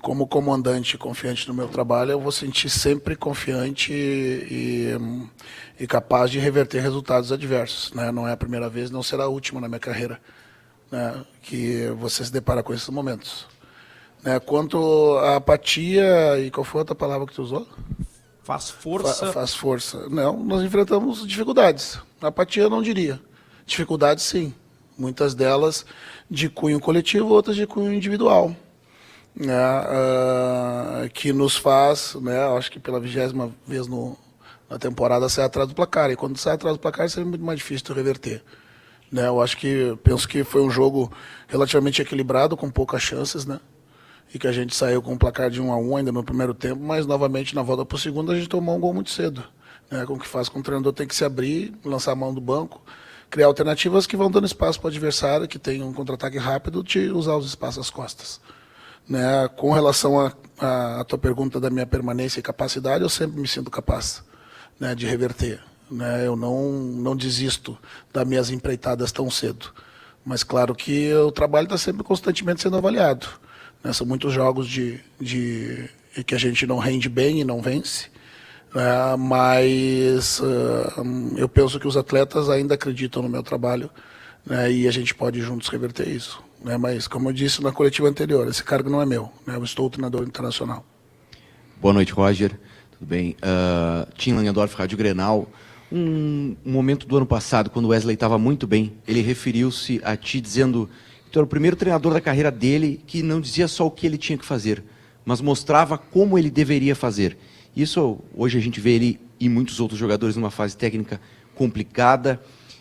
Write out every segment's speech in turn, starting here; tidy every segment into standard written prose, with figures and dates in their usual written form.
como comandante confiante no meu trabalho, eu vou sentir sempre confiante e capaz de reverter resultados adversos, né? Não é a primeira vez, não será a última na minha carreira, né, que você se depara com esses momentos. Né? Quanto à apatia, e qual foi a outra palavra que tu usou? Faz força. Faz força. Não, nós enfrentamos dificuldades. Apatia eu não diria. Dificuldades sim. Muitas delas de cunho coletivo, outras de cunho individual. Né? Que nos faz, né, acho que pela 20ª vez na temporada, sair atrás do placar. E quando sai atrás do placar, é muito mais difícil de reverter. Né? Eu penso que foi um jogo relativamente equilibrado, com poucas chances, né? E que a gente saiu com um placar de 1-1 ainda no primeiro tempo, mas novamente na volta para o segundo a gente tomou um gol muito cedo, né? Com o que faz com o treinador tem que se abrir, lançar a mão do banco, criar alternativas que vão dando espaço para o adversário, que tem um contra-ataque rápido, de usar os espaços às costas. Né? Com relação à tua pergunta da minha permanência e capacidade, eu sempre me sinto capaz, né, de reverter. Né? Eu não desisto das minhas empreitadas tão cedo. Mas claro que o trabalho está sempre constantemente sendo avaliado. Né? São muitos jogos que a gente não rende bem e não vence. Mas eu penso que os atletas ainda acreditam no meu trabalho, né? E a gente pode juntos reverter isso. Né? Mas, como eu disse na coletiva anterior, esse cargo não é meu. Né? Eu estou treinador internacional. Boa noite, Roger. Tudo bem? Tim Langendorf, Rádio Grenal. Um momento do ano passado, quando o Wesley estava muito bem, ele referiu-se a ti dizendo que tu era o primeiro treinador da carreira dele que não dizia só o que ele tinha que fazer, mas mostrava como ele deveria fazer. Isso, hoje a gente vê ele e muitos outros jogadores numa fase técnica complicada.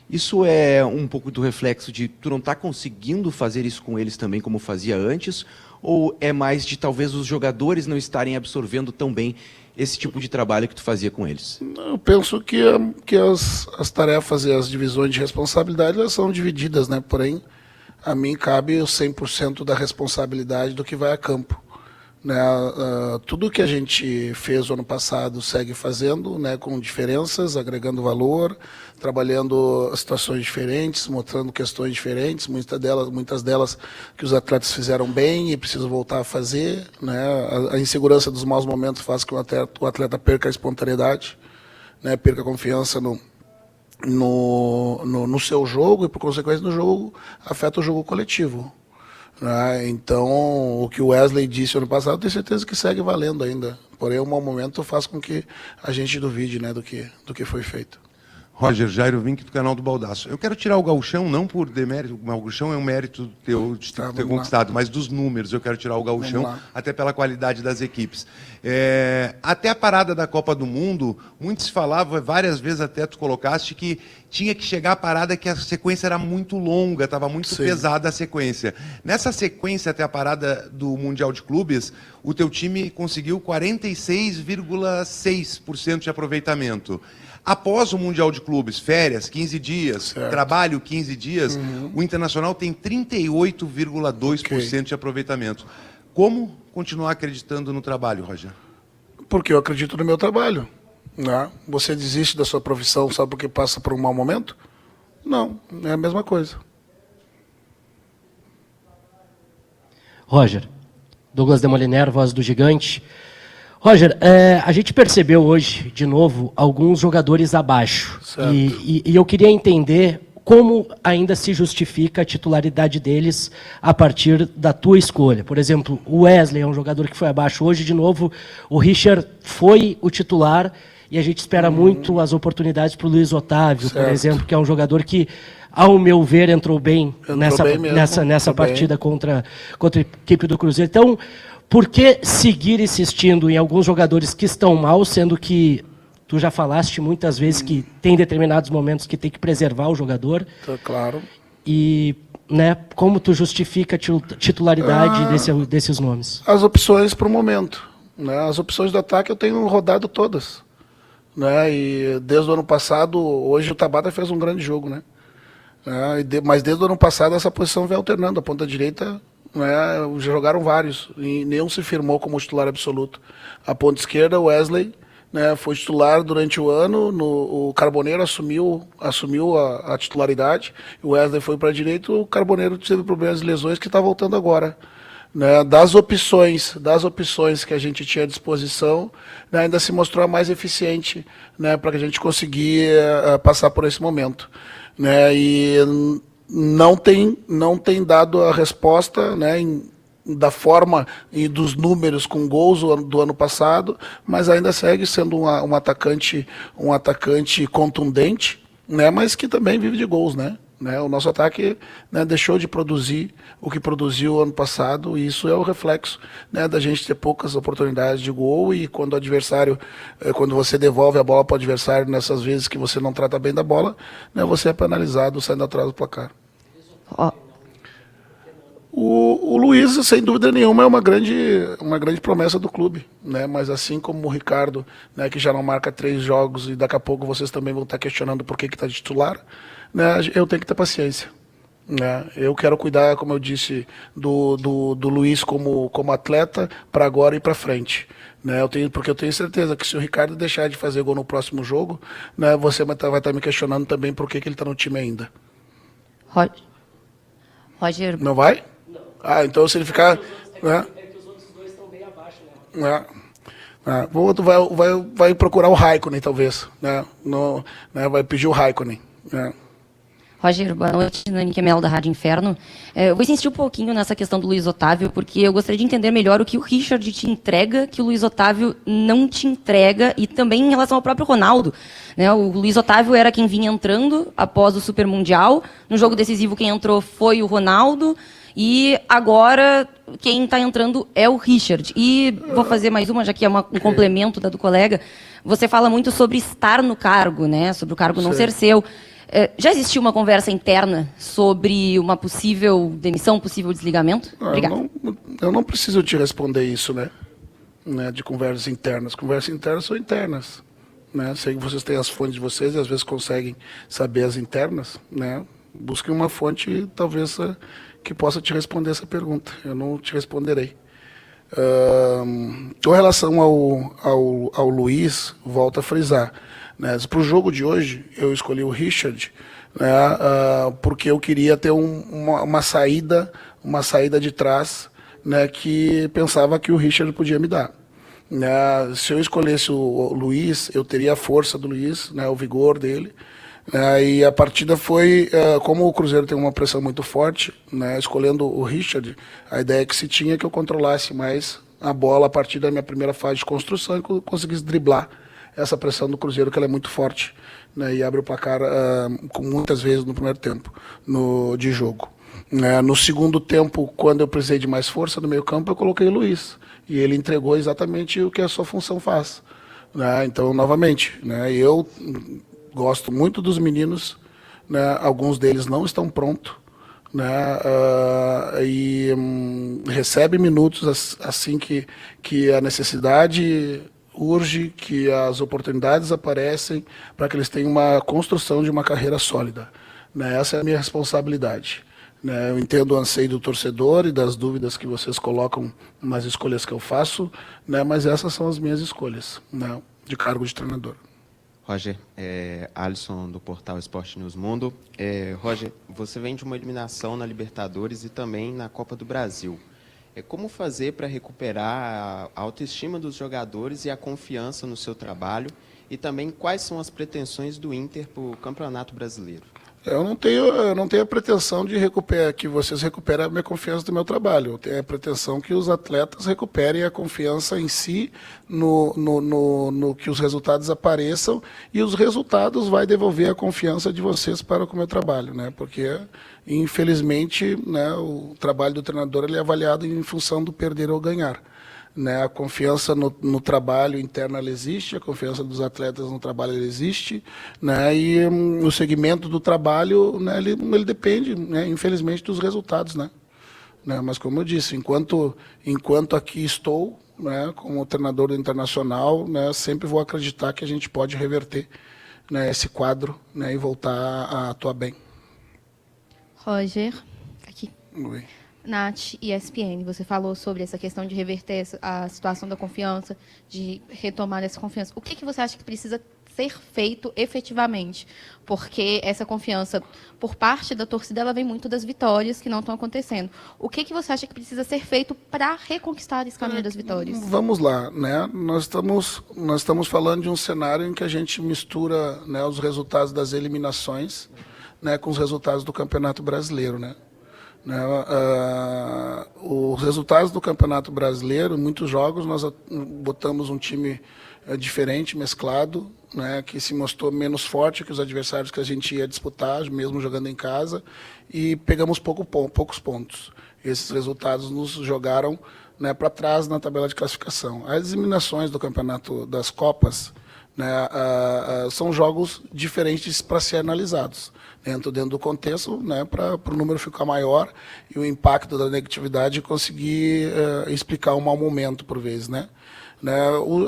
Isso é um pouco do reflexo de tu não estar conseguindo fazer isso com eles também como fazia antes? Ou é mais de talvez os jogadores não estarem absorvendo tão bem esse tipo de trabalho que tu fazia com eles? Eu penso que as tarefas e as divisões de responsabilidade elas são divididas, né? Porém, a mim cabe o 100% da responsabilidade do que vai a campo. Né? Tudo que a gente fez o ano passado segue fazendo, né, com diferenças, agregando valor, trabalhando situações diferentes, mostrando questões diferentes, muitas delas que os atletas fizeram bem e precisam voltar a fazer. Né? A insegurança dos maus momentos faz com que o atleta perca a espontaneidade, né, perca a confiança no seu jogo e, por consequência, no jogo afeta o jogo coletivo. Né? Então, o que o Wesley disse ano passado, eu tenho certeza que segue valendo ainda. Porém, o mau momento faz com que a gente duvide, né, do que foi feito. Roger, Jairo Vink, do canal do Baldaço. Eu quero tirar o gauchão, não por demérito, o gauchão é um mérito teu de ter conquistado, mas dos números eu quero tirar o gauchão, até pela qualidade das equipes. Até a parada da Copa do Mundo, muito se falava, várias vezes até tu colocaste, que tinha que chegar a parada que a sequência era muito longa, estava muito pesada a sequência. Nessa sequência até a parada do Mundial de Clubes, o teu time conseguiu 46,6% de aproveitamento. Após o Mundial de Clubes, férias, 15 dias, trabalho, 15 dias, o Internacional tem 38,2% de aproveitamento. Como continuar acreditando no trabalho, Roger? Porque eu acredito no meu trabalho. Né? Você desiste da sua profissão só porque passa por um mau momento? Não, é a mesma coisa. Roger, Douglas Demoliner, voz do Gigante. Roger, a gente percebeu hoje, de novo, alguns jogadores abaixo. E eu queria entender como ainda se justifica a titularidade deles a partir da tua escolha. Por exemplo, o Wesley é um jogador que foi abaixo. Hoje, de novo, o Richard foi o titular e a gente espera muito as oportunidades para o Luiz Otávio, por exemplo, que é um jogador que, ao meu ver, entrou bem nessa partida contra a equipe do Cruzeiro. Então, por que seguir insistindo em alguns jogadores que estão mal, sendo que tu já falaste muitas vezes que tem determinados momentos que tem que preservar o jogador? Claro. E, né, como tu justifica a titularidade desses nomes? As opções para o momento. Né? As opções do ataque eu tenho rodado todas. Né? E desde o ano passado, hoje o Tabata fez um grande jogo. Né? Mas desde o ano passado essa posição vem alternando. A ponta direita... já jogaram vários e nenhum se firmou como titular absoluto. A ponta esquerda, o Wesley, né, foi titular durante o ano, o Carboneiro assumiu a titularidade, o Wesley foi para a direita, o Carboneiro teve problemas de lesões que está voltando agora. né, das opções que a gente tinha à disposição, né, ainda se mostrou a mais eficiente, né, para que a gente conseguir passar por esse momento, né, e não tem dado a resposta, né, da forma e dos números com gols do ano passado, mas ainda segue sendo um atacante contundente, né, mas que também vive de gols, né? O nosso ataque, né, deixou de produzir o que produziu ano passado, e isso é o reflexo, né, da gente ter poucas oportunidades de gol, e quando o adversário, quando você devolve a bola para o adversário nessas vezes que você não trata bem da bola, né, você é penalizado saindo atrás do placar. O Luiz, sem dúvida nenhuma, é uma grande promessa do clube, né? Mas assim como o Ricardo, né, que já não marca 3 jogos, e daqui a pouco vocês também vão estar questionando por que está de titular, né, eu tenho que ter paciência, né? Eu quero cuidar, como eu disse, do Luiz como atleta para agora e para frente, né? Porque eu tenho certeza que se o Ricardo deixar de fazer gol no próximo jogo, né, você vai estar me questionando também por que ele está no time ainda. Roger. Não vai? Não. Então se ele ficar... Né? É que os outros dois estão bem abaixo, né? O outro vai procurar o Raikkonen, talvez, né? Vai pedir o Raikkonen, né? Roger, boa noite, Nani Kemel, da Rádio Inferno. Eu vou insistir um pouquinho nessa questão do Luiz Otávio, porque eu gostaria de entender melhor o que o Richard te entrega, que o Luiz Otávio não te entrega, e também em relação ao próprio Ronaldo, né? O Luiz Otávio era quem vinha entrando após o Super Mundial. No jogo decisivo, quem entrou foi o Ronaldo, e agora quem está entrando é o Richard. E vou fazer mais uma, já que é um complemento da do colega. Você fala muito sobre estar no cargo, né? Sobre o cargo não ser seu. Já existiu uma conversa interna sobre uma possível demissão, um possível desligamento? Obrigada. Eu não preciso te responder isso, né? De conversas internas. Conversas internas são internas, né? Sei que vocês têm as fontes de vocês e às vezes conseguem saber as internas, né? Busquem uma fonte, talvez, que possa te responder essa pergunta. Eu não te responderei. Com relação ao Luiz, volto a frisar, né, para o jogo de hoje, eu escolhi o Richard, né, porque eu queria ter uma saída de trás, né, que pensava que o Richard podia me dar. Né, se eu escolhesse o Luiz, eu teria a força do Luiz, né, o vigor dele. E a partida foi, como o Cruzeiro tem uma pressão muito forte, né, escolhendo o Richard, a ideia que se tinha é que eu controlasse mais a bola a partir da minha primeira fase de construção e que eu conseguisse driblar essa pressão do Cruzeiro, que ela é muito forte, né, e abre o placar com muitas vezes no primeiro tempo de jogo. No segundo tempo, quando eu precisei de mais força no meio campo, eu coloquei o Luiz, e ele entregou exatamente o que a sua função faz. Né, então, novamente, né, eu gosto muito dos meninos, né, alguns deles não estão prontos, né, e recebe minutos assim que a necessidade urge, que as oportunidades aparecem para que eles tenham uma construção de uma carreira sólida. Né, essa é a minha responsabilidade. Né, eu entendo o anseio do torcedor e das dúvidas que vocês colocam nas escolhas que eu faço, né, mas essas são as minhas escolhas, né, de cargo de treinador. Roger, Alisson do portal Esporte News Mundo. Roger, você vem de uma eliminação na Libertadores e também na Copa do Brasil. Como fazer para recuperar a autoestima dos jogadores e a confiança no seu trabalho? E também quais são as pretensões do Inter para o Campeonato Brasileiro? Eu não tenho a pretensão de que vocês recuperem a minha confiança do meu trabalho. Eu tenho a pretensão que os atletas recuperem a confiança em si, no que os resultados apareçam, e os resultados vai devolver a confiança de vocês para o meu trabalho, né? Porque, infelizmente, né, o trabalho do treinador ele é avaliado em função do perder ou ganhar. Né, a confiança no trabalho interno ela existe, a confiança dos atletas no trabalho ela existe, né, e o segmento do trabalho, né, ele depende, né, infelizmente, dos resultados. Né, mas, como eu disse, enquanto aqui estou, né, como treinador do Internacional, né, sempre vou acreditar que a gente pode reverter, né, esse quadro, né, e voltar a atuar bem. Roger, aqui. Oi. Nath, ESPN, você falou sobre essa questão de reverter a situação da confiança, de retomar essa confiança. O que você acha que precisa ser feito efetivamente? Porque essa confiança por parte da torcida, ela vem muito das vitórias que não estão acontecendo. O que você acha que precisa ser feito para reconquistar esse caminho das vitórias? Vamos lá, né? Nós estamos falando de um cenário em que a gente mistura, né, os resultados das eliminações, né, com os resultados do Campeonato Brasileiro, né? Os resultados do Campeonato Brasileiro, muitos jogos nós botamos um time diferente, mesclado, né, que se mostrou menos forte que os adversários que a gente ia disputar, mesmo jogando em casa, e pegamos poucos pontos. Esses resultados nos jogaram, né, para trás na tabela de classificação. As eliminações do campeonato das Copas, né, são jogos diferentes para ser analisados dentro do contexto, né, para o número ficar maior e o impacto da negatividade conseguir explicar um mau momento por vezes, né?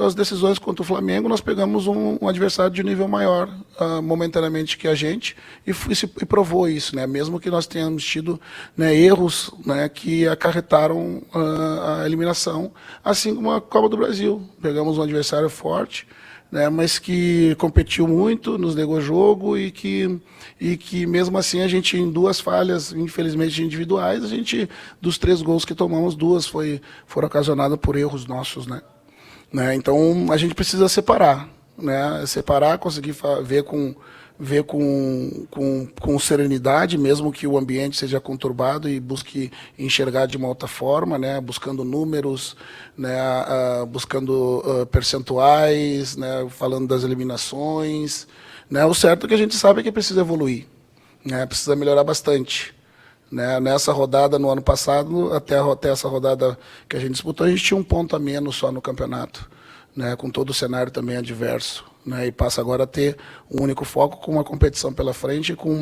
As decisões contra o Flamengo, nós pegamos um adversário de nível maior momentaneamente que a gente e provou isso, né? Mesmo que nós tenhamos tido, né, erros, né, que acarretaram a eliminação, assim como a Copa do Brasil. Pegamos um adversário forte, né, mas que competiu muito, nos negou jogo e que mesmo assim a gente, em duas falhas, infelizmente individuais, dos 3 gols que tomamos, 2 foram ocasionadas por erros nossos, né? Então a gente precisa separar, né? Separar, conseguir ver com serenidade, mesmo que o ambiente seja conturbado, e busque enxergar de uma outra forma, né? Buscando números, né? Buscando percentuais, né? Falando das eliminações, né? O certo é que a gente sabe que precisa evoluir, né? Precisa melhorar bastante. Né? Nessa rodada, no ano passado, até essa rodada que a gente disputou, a gente tinha 1 ponto a menos só no campeonato, né? Com todo o cenário também adverso, né? E passa agora a ter um único foco, com uma competição pela frente, com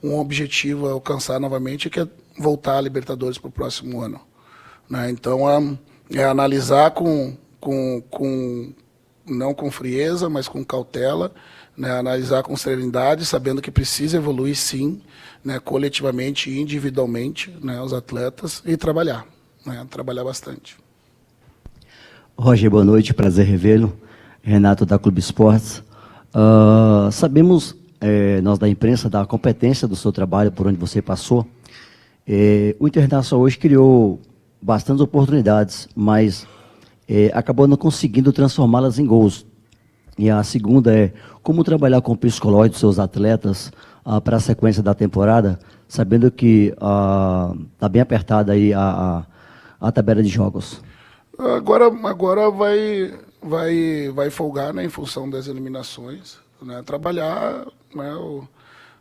um objetivo a alcançar novamente, que é voltar a Libertadores para o próximo ano, né? Então, é analisar não com frieza, mas com cautela, né? Analisar com serenidade, sabendo que precisa evoluir sim, né? Coletivamente e individualmente, né? Os atletas, e trabalhar, né? Trabalhar bastante. Roger, boa noite, prazer revê-lo. Renato, da Clube Esportes. Sabemos, nós da imprensa, da competência do seu trabalho, por onde você passou. O Internacional hoje criou bastantes oportunidades, mas acabou não conseguindo transformá-las em gols. E a segunda é como trabalhar com o psicológico dos seus atletas para a sequência da temporada, sabendo que está bem apertada aí a tabela de jogos. Agora vai folgar, né, em função das eliminações, né? Trabalhar, né,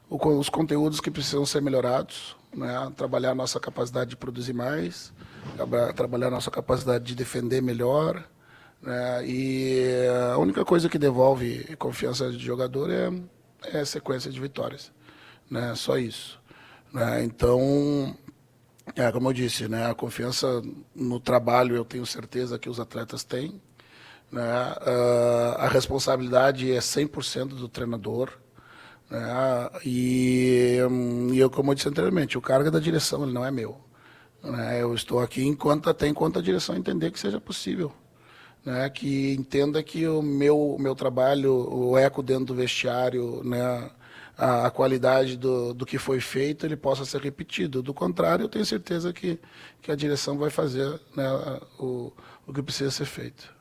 os conteúdos que precisam ser melhorados, né? Trabalhar a nossa capacidade de produzir mais, trabalhar a nossa capacidade de defender melhor, né? E a única coisa que devolve confiança de jogador é a sequência de vitórias, né? Só isso, né? Então, como eu disse, né, a confiança no trabalho eu tenho certeza que os atletas têm, né? A responsabilidade é 100% do treinador, né? E eu, como eu disse anteriormente, o cargo é da direção, ele não é meu, né? Eu estou aqui enquanto a direção entender que seja possível, né? Que entenda que o meu trabalho, o eco dentro do vestiário, né? A qualidade do que foi feito, ele possa ser repetido. Do contrário, eu tenho certeza que a direção vai fazer, né, o que precisa ser feito.